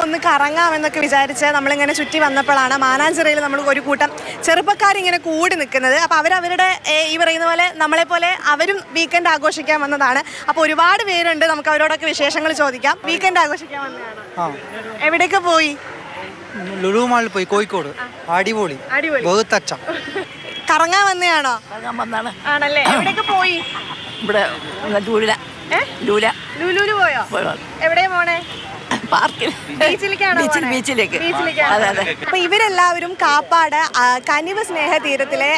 ഒന്ന് കറങ്ങാമെന്നൊക്കെ വിചാരിച്ച് നമ്മളിങ്ങനെ ചുറ്റി വന്നപ്പോഴാണ് മാനാഞ്ചിറയിൽ നമ്മൾ ഒരു കൂട്ടം ചെറുപ്പക്കാരിങ്ങനെ കൂടി നിൽക്കുന്നത്. അപ്പോൾ അവരവരുടെ ഈ പറയുന്ന പോലെ നമ്മളെപ്പോലെ അവരും വീക്കെൻഡ് ആഘോഷിക്കാൻ വന്നതാണ്. അപ്പോൾ ഒരുപാട് പേരുണ്ട്, നമുക്ക് അവരോടൊക്കെ വിശേഷങ്ങൾ ചോദിക്കാം. വീക്കെൻഡ് ആഘോഷിക്കാൻ വന്നതാണ്. എവിടെയൊക്കെ പോയി? ലുലു മാളിൽ പോയി, കോഴിക്കോട്. അടിപൊളി, കറങ്ങാൻ വന്നതാണോ? ആണല്ലേ. എവിടെയൊക്കെ പോയി? ഇവിടെ ലുലുവില് പോയോ? എവിടെയാ പോണേ? ബീച്ചിലേക്ക്. അപ്പൊ ഇവരെല്ലാവരും കാപ്പാട് കനിവ് സ്നേഹതീരത്തിലെ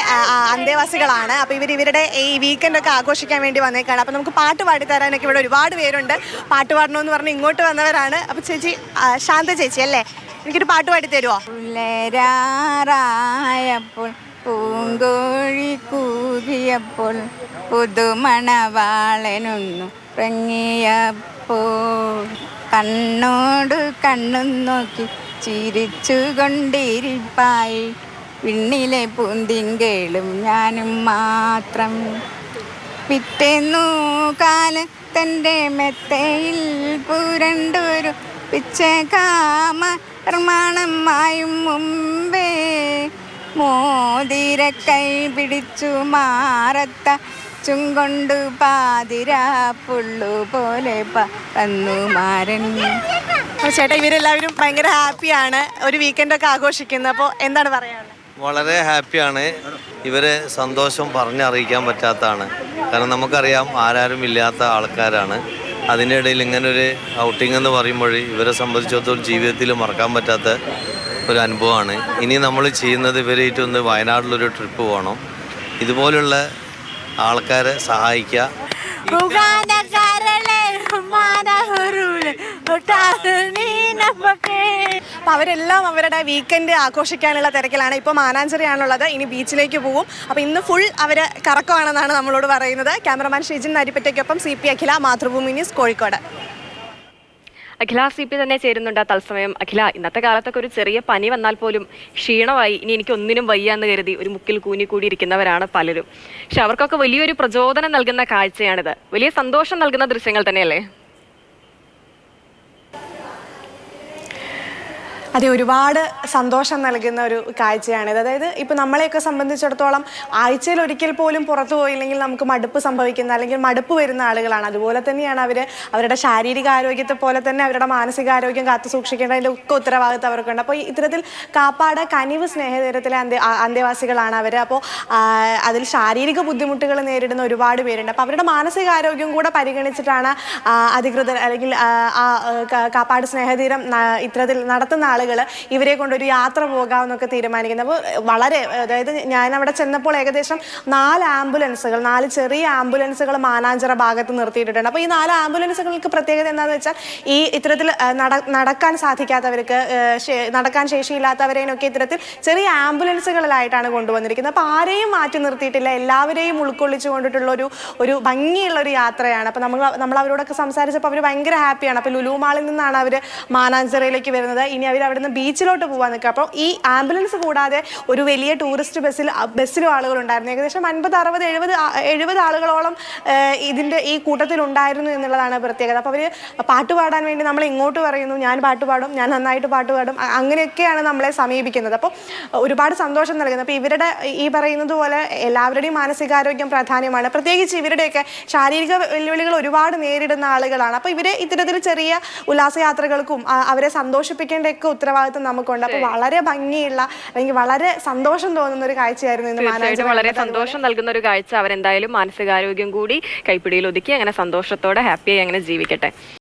അന്തേവാസികളാണ്. അപ്പൊ ഇവരുടെ ഈ വീക്കെൻഡ് ഒക്കെ ആഘോഷിക്കാൻ വേണ്ടി വന്നേക്കാണ്. അപ്പൊ നമുക്ക് പാട്ട് പാടിത്തരാനൊക്കെ ഇവിടെ ഒരുപാട് പേരുണ്ട്. പാട്ട് പാടണമെന്ന് പറഞ്ഞ് ഇങ്ങോട്ട് വന്നവരാണ്. അപ്പൊ ചേച്ചി, ശാന്ത ചേച്ചി അല്ലേ, എനിക്കൊരു പാട്ട് പാടി തരുമോ? പൂങ്കോഴി കൂകിയപ്പോൾ പുതുമണവാളനൊന്നു ഇറങ്ങിയപ്പോൾ കണ്ണോട് കണ്ണും നോക്കി ചിരിച്ചുകൊണ്ടിരിപ്പായി വിണ്ണിലെ പൂന്തിങ്കളും ഞാനും മാത്രം. പിറ്റേന്നു കാലത്തൻ്റെ മെത്തയിൽ പുരണ്ടൊരു പിച്ചകാമ നിർമ്മാണമായും മുമ്പേ മോതിരക്കൈ പിടിച്ചു മാറത്ത ചുങ്കൊണ്ടു പാതിരാ പുള്ളു പോലെ പറന്നുമാരൻ. ചേട്ടാ, ഇവരെല്ലാവരും ഭയങ്കര ഹാപ്പിയാണ് ഒരു വീക്കെൻഡൊക്കെ ആഘോഷിക്കുന്നത്. അപ്പോൾ എന്താണ് പറയാനുള്ളത്? വളരെ ഹാപ്പിയാണ്. ഇവരെ സന്തോഷം പറഞ്ഞറിയിക്കാൻ പറ്റാത്തതാണ്. കാരണം നമുക്കറിയാം ആരാരും ഇല്ലാത്ത ആൾക്കാരാണ്. അതിനിടയിൽ ഇങ്ങനൊരു ഔട്ടിംഗ് എന്ന് പറയുമ്പോൾ ഇവരെ സംബന്ധിച്ചിടത്തോളം ജീവിതത്തിൽ മറക്കാൻ പറ്റാത്ത ഒരു അനുഭവമാണ്. ഇനി നമ്മൾ ചെയ്യുന്നത് ഇവരായിട്ടൊന്ന് വയനാട്ടിലൊരു ട്രിപ്പ് പോകണം. ഇതുപോലുള്ള ആൾക്കാരെ സഹായിക്കുക. അപ്പോൾ അവരെല്ലാം അവരുടെ വീക്കെൻഡ് ആഘോഷിക്കാനുള്ള തിരക്കിലാണ്. ഇപ്പോൾ മാനാഞ്ചിറയാണുള്ളത്, ഇനി ബീച്ചിലേക്ക് പോകും. അപ്പോൾ ഇന്ന് ഫുൾ അവർ കറക്കമാണെന്നാണ് നമ്മളോട് പറയുന്നത്. ക്യാമറമാൻ ഷിജിൻ നരിപ്പറ്റയ്ക്കൊപ്പം CP അഖില, മാതൃഭൂമി ന്യൂസ്, കോഴിക്കോട്. അഖില CP തന്നെ ചേരുന്നുണ്ട് തത്സമയം. അഖില, ഇന്നത്തെ കാലത്തൊക്കെ ഒരു ചെറിയ പനി വന്നാൽ പോലും ക്ഷീണമായി, ഇനി എനിക്ക് ഒന്നിനും വയ്യാന്ന് കരുതി ഒരു മുക്കിൽ കൂടിയിരിക്കുന്നവരാണ് പലരും. പക്ഷെ അവർക്കൊക്കെ വലിയൊരു പ്രചോദനം നൽകുന്ന കാഴ്ചയാണിത്. വലിയ സന്തോഷം നൽകുന്ന ദൃശ്യങ്ങൾ തന്നെയല്ലേ? അതെ, ഒരുപാട് സന്തോഷം നൽകുന്ന ഒരു കാഴ്ചയാണിത്. അതായത് ഇപ്പോൾ നമ്മളെയൊക്കെ സംബന്ധിച്ചിടത്തോളം ആഴ്ചയിൽ ഒരിക്കൽ പോലും പുറത്തു പോയില്ലെങ്കിൽ നമുക്ക് മടുപ്പ് സംഭവിക്കുന്ന അല്ലെങ്കിൽ മടുപ്പ് വരുന്ന ആളുകളാണ്. അതുപോലെ തന്നെയാണ് അവരുടെ ശാരീരിക ആരോഗ്യത്തെ പോലെ തന്നെ അവരുടെ മാനസികാരോഗ്യം കാത്തു സൂക്ഷിക്കേണ്ടതിൻ്റെ ഒക്കെ ഉത്തരവാദിത്തം അവർക്കുണ്ട്. അപ്പോൾ ഇത്തരത്തിൽ കാപ്പാട് കനിവ് സ്നേഹതീരത്തിലെ അന്തേവാസികളാണ് അവർ. അപ്പോൾ അതിൽ ശാരീരിക ബുദ്ധിമുട്ടുകൾ നേരിടുന്ന ഒരുപാട് പേരുണ്ട്. അപ്പോൾ അവരുടെ മാനസികാരോഗ്യം കൂടെ പരിഗണിച്ചിട്ടാണ് അധികൃതർ അല്ലെങ്കിൽ കാപ്പാട് സ്നേഹതീരം ഇത്തരത്തിൽ നടത്തുന്ന ആളുകൾ ഇവരെ കൊണ്ടൊരു യാത്ര പോകാമെന്നൊക്കെ തീരുമാനിക്കുന്നത്. അപ്പോൾ വളരെ, അതായത് ഞാൻ അവിടെ ചെന്നപ്പോൾ ഏകദേശം 4 ചെറിയ ആംബുലൻസുകൾ മാനാഞ്ചിറ ഭാഗത്ത് നിർത്തിയിട്ടുണ്ട്. അപ്പോൾ ഈ 4 ആംബുലൻസുകൾക്ക് പ്രത്യേകത എന്താണെന്ന് വെച്ചാൽ ഈ ഇത്തരത്തിൽ നടക്കാൻ സാധിക്കാത്തവർക്ക്, നടക്കാൻ ശേഷിയില്ലാത്തവരെയൊക്കെ ഇത്തരത്തിൽ ചെറിയ ആംബുലൻസുകളിലായിട്ടാണ് കൊണ്ടുവന്നിരിക്കുന്നത്. അപ്പോൾ ആരെയും മാറ്റി നിർത്തിയിട്ടില്ല, എല്ലാവരെയും ഉൾക്കൊള്ളിച്ചു കൊണ്ടിട്ടുള്ള ഒരു ഭംഗിയുള്ള ഒരു യാത്രയാണ്. അപ്പോൾ നമ്മൾ അവരോടൊക്കെ സംസാരിച്ചപ്പോൾ അവർ ഭയങ്കര ഹാപ്പിയാണ്. അപ്പോൾ ലുലു മാളിൽ നിന്നാണ് അവർ മാനാഞ്ചിറയിലേക്ക് വരുന്നത്. ഇനി അവർ അവിടുന്ന് ബീച്ചിലോട്ട് പോകാൻ നിൽക്കുക. അപ്പോൾ ഈ ആംബുലൻസ് കൂടാതെ ഒരു വലിയ ടൂറിസ്റ്റ് ബസ്സിലും ആളുകളുണ്ടായിരുന്നു. ഏകദേശം 50, 60, 70 ആളുകളോളം ഈ കൂട്ടത്തിൽ ഉണ്ടായിരുന്നു എന്നുള്ളതാണ് പ്രത്യേകത. അപ്പോൾ അവർ പാട്ട് പാടാൻ വേണ്ടി നമ്മൾ ഇങ്ങോട്ട് പറയുന്നു, ഞാൻ പാട്ട് പാടും, ഞാൻ നന്നായിട്ട് പാട്ട് പാടും, അങ്ങനെയൊക്കെയാണ് നമ്മളെ സമീപിക്കുന്നത്. അപ്പോൾ ഒരുപാട് സന്തോഷം നൽകുന്നത്. അപ്പോൾ ഇവരുടെ ഈ പറയുന്നത് പോലെ എല്ലാവരുടെയും മാനസികാരോഗ്യം പ്രാധാന്യമാണ്. പ്രത്യേകിച്ച് ഇവരുടെയൊക്കെ ശാരീരിക വെല്ലുവിളികൾ ഒരുപാട് നേരിടുന്ന ആളുകളാണ്. അപ്പോൾ ഇവരെ ഇത്തരത്തിൽ ചെറിയ ഉല്ലാസയാത്രകൾക്കും അവരെ സന്തോഷിപ്പിക്കേണ്ടൊക്കെ ഉത്തരവാദിത്വം നമുക്കുണ്ട്. അപ്പോൾ വളരെ ഭംഗിയുള്ള അല്ലെങ്കിൽ വളരെ സന്തോഷം തോന്നുന്ന ഒരു കാഴ്ചയായിരുന്നു ഇന്ന് മാനാഞ്ചിറ. വളരെ സന്തോഷം നൽകുന്ന ഒരു കാഴ്ച. അവരെന്തായാലും മാനസികാരോഗ്യം കൂടി കൈപ്പിടിയിൽ ഒതുക്കി അങ്ങനെ സന്തോഷത്തോടെ ഹാപ്പിയായി അങ്ങനെ ജീവിക്കട്ടെ.